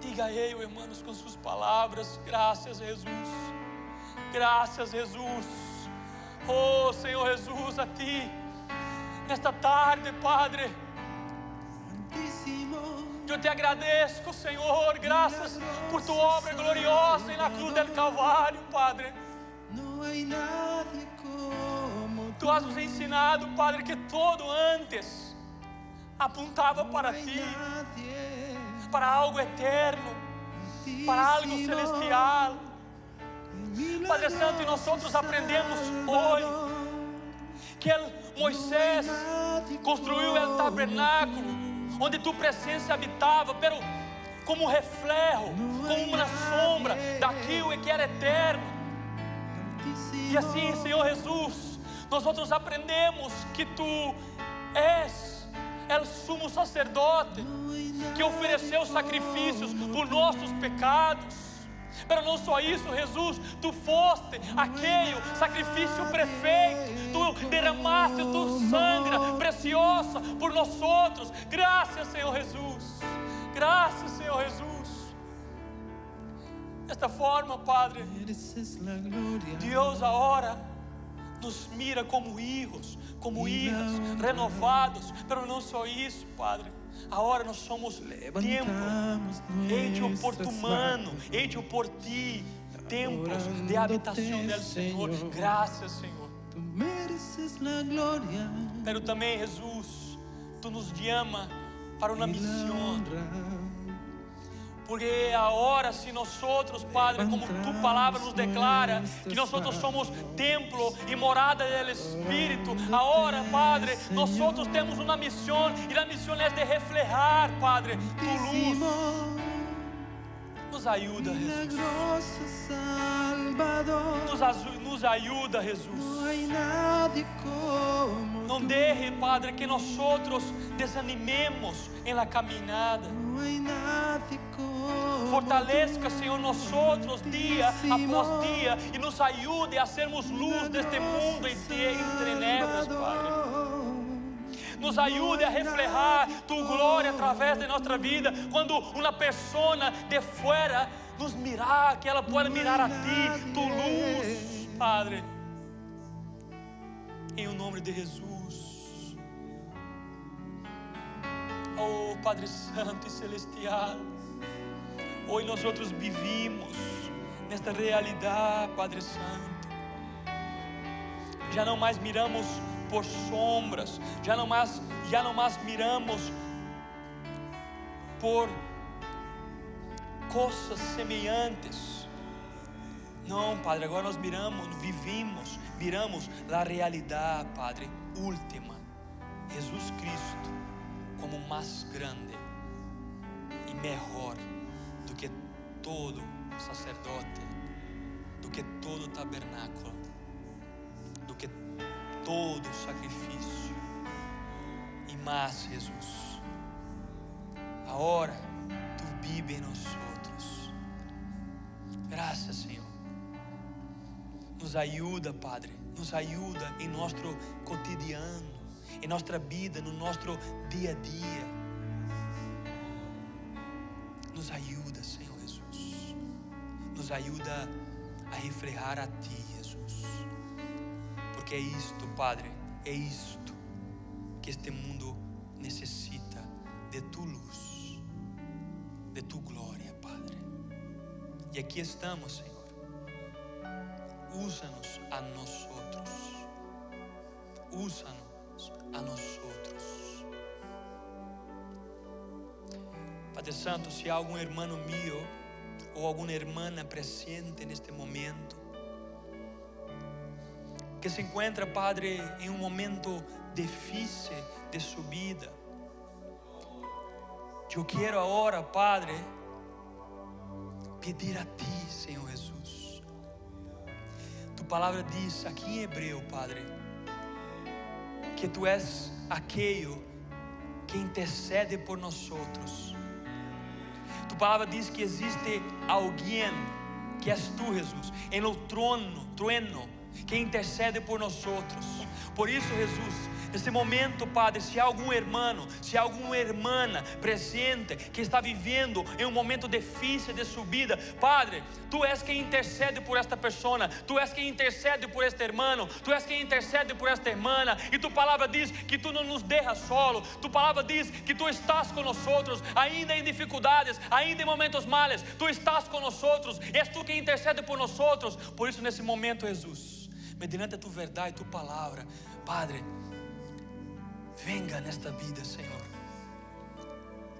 Diga eu, irmãos, com suas palavras: graças, Jesus, graças, Jesus. Oh, Senhor Jesus, a ti nesta tarde, Padre, eu te agradeço, Senhor, graças por tua obra gloriosa na cruz del Calvário, Padre. Tu has nos ensinado, Padre, que todo antes apontava para ti, para algo eterno, para algo celestial. Padre Santo, e nós outros aprendemos hoje que Moisés construiu o tabernáculo onde tua presença habitava, pero como reflejo, como uma sombra daquilo que era eterno. E assim, Senhor Jesus, nós outros aprendemos que tu és o sumo sacerdote que ofereceu sacrifícios por nossos pecados. Mas não só isso, Jesus, tu foste aquele sacrifício perfeito, tu derramaste tu sangue preciosa por nós outros. Graças, Senhor Jesus, graças, Senhor Jesus. Desta forma, Padre, Deus agora nos mira como filhos, como hijas, renovados. Mas não só isso, Padre. Agora nós somos templo hecho por tu mano, hecho por ti, templos de habitação del Senhor. Graças, Senhor. Pero também, Jesus, tu nos chama para uma missão. Porque agora, se nós outros, Padre, como tu palavra nos declara, que nós outros somos templo e morada do Espírito, agora, Padre, nós outros temos uma missão, e a missão é de reflejar, Padre, tu luz. Nos ajuda, Jesus. Nos ajuda, Jesus. Não deixe, Padre, que nós outros desanimemos em la caminhada. Fortaleça, Senhor, nós outros dia após dia e nos ajude a sermos luz deste mundo em trevas, Padre. Nos ajude a reflejar tu glória através de nossa vida. Quando uma pessoa de fora nos mirar, que ela possa mirar a ti, tu luz, Padre. Em o nome de Jesus. Oh, Padre Santo e Celestial, hoje nós outros vivimos nesta realidade, Padre Santo. Já não mais miramos por sombras, já não mais miramos por coisas semelhantes. Não, Padre, agora nós miramos a realidade, Padre, última, Jesus Cristo, como mais grande e melhor do que todo sacerdote, do que todo tabernáculo, do que todo sacrifício. E mais, Jesus, agora tu vive em nós outros. Graças, Senhor. Nos ajuda, Padre, nos ajuda em nosso cotidiano, em nossa vida, no nosso dia a dia. Nos ajuda, Senhor Jesus. Nos ajuda a reflejar a Ti, Jesus. Porque é isto, Padre, é isto que que este mundo necessita de tu luz, de tu glória, Padre. E aqui estamos, Senhor. Úsanos a nosotros. Úsanos a nosotros. Padre Santo, se há algum irmão meu ou alguma irmã presente neste momento, que se encontra, Padre, em um momento difícil de sua vida, eu quero agora, Padre, pedir a Ti, Senhor Jesus. Tu palavra diz aqui em Hebreu, Padre, que Tu és aquele que intercede por nós outros. Tu palavra diz que existe alguém, que és Tu, Jesus, em o trono, que intercede por nós outros. Por isso, Jesus, nesse momento, Padre, se há algum irmão, se há alguma irmã presente que está vivendo em um momento difícil de sua vida, Padre, Tu és quem intercede por esta pessoa, Tu és quem intercede por este irmão, Tu és quem intercede por esta irmã, e Tu palavra diz que Tu não nos deixas solo, Tu palavra diz que Tu estás com nós outros, ainda em dificuldades, ainda em momentos males, Tu estás com nós outros, e és Tu quem intercede por nós outros. Por isso, nesse momento, Jesus, mediante a Tu verdade e Tu palavra, Padre, venga nesta vida, Senhor.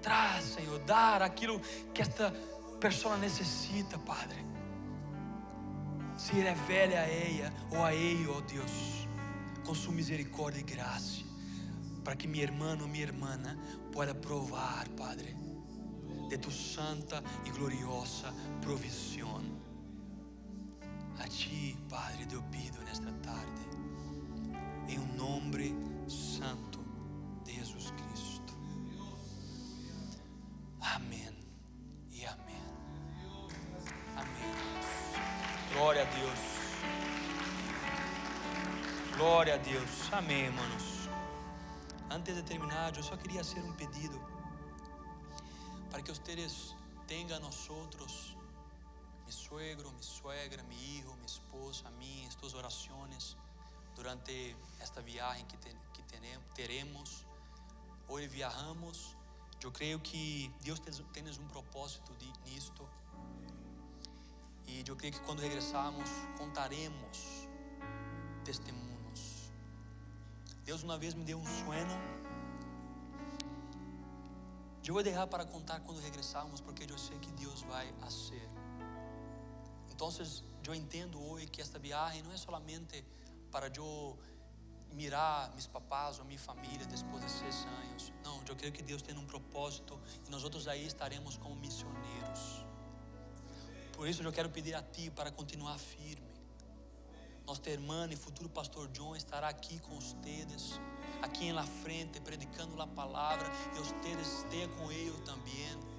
Traz, Senhor, dar aquilo que esta pessoa necessita, Padre. Se revele a ela ou a ele, ó Deus, com sua misericórdia e graça, para que minha irmã ou minha irmã pueda provar, Padre, de Tu santa e gloriosa provisão. A Ti, Padre, eu pido nesta tarde, em um nome santo de Jesus Cristo. Amém e amém. Amém. Glória a Deus. Glória a Deus. Amém, hermanos. Antes de terminar, eu só queria fazer um pedido para que vocês tenham nosotros, mi suegro, mi suegra, mi hijo, mi esposa, a mim, estas orações durante esta viagem que teremos. Hoje viajamos. Eu creio que Deus tem um propósito nisto. E eu creio que quando regressarmos, contaremos testemunhos. Deus uma vez me deu um sonho. Eu vou deixar para contar quando regressarmos, porque eu sei que Deus vai fazer. Então, eu entendo hoje que esta viagem não é solamente para eu mirar meus papás ou minha família depois de 6 anos. Não, eu creio que Deus tem um propósito e nós outros aí estaremos como missioneiros. Por isso eu quero pedir a Ti para continuar firme. Nosso irmão e futuro pastor John estará aqui com vocês, aqui na frente, predicando a palavra, e vocês estejam com ele também.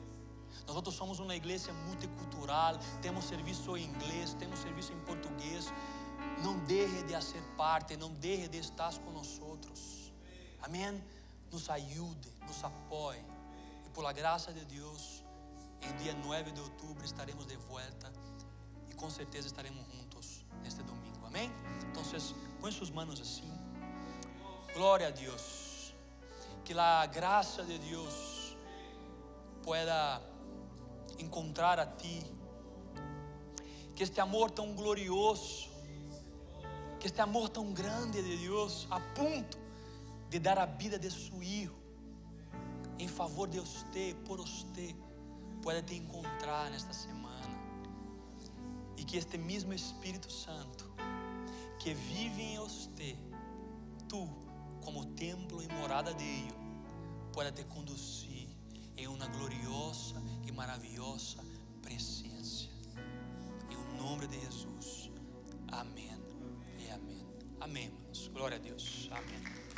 Nós outros somos uma igreja multicultural, temos serviço em inglês, temos serviço em português. Não deixe de fazer parte, não deixe de estar com nós outros. Amém? Nos ajude, nos apoie. E por la graça de Deus, em dia 9 de outubro estaremos de volta e com certeza estaremos juntos neste domingo. Amém? Então, põe suas mãos assim. Glória a Deus. Que a graça de Deus pueda encontrar a ti. Que este amor tão glorioso, que este amor tão grande de Deus, a ponto de dar a vida de seu Hijo em favor de você, por você, pueda te encontrar nesta semana. E que este mesmo Espírito Santo que vive em você, tu como templo e morada de Ele, pueda te conduzir em uma gloriosa e maravilhosa presença. Em nome de Jesus. Amém. Amém, irmãos. Glória a Deus. Amém.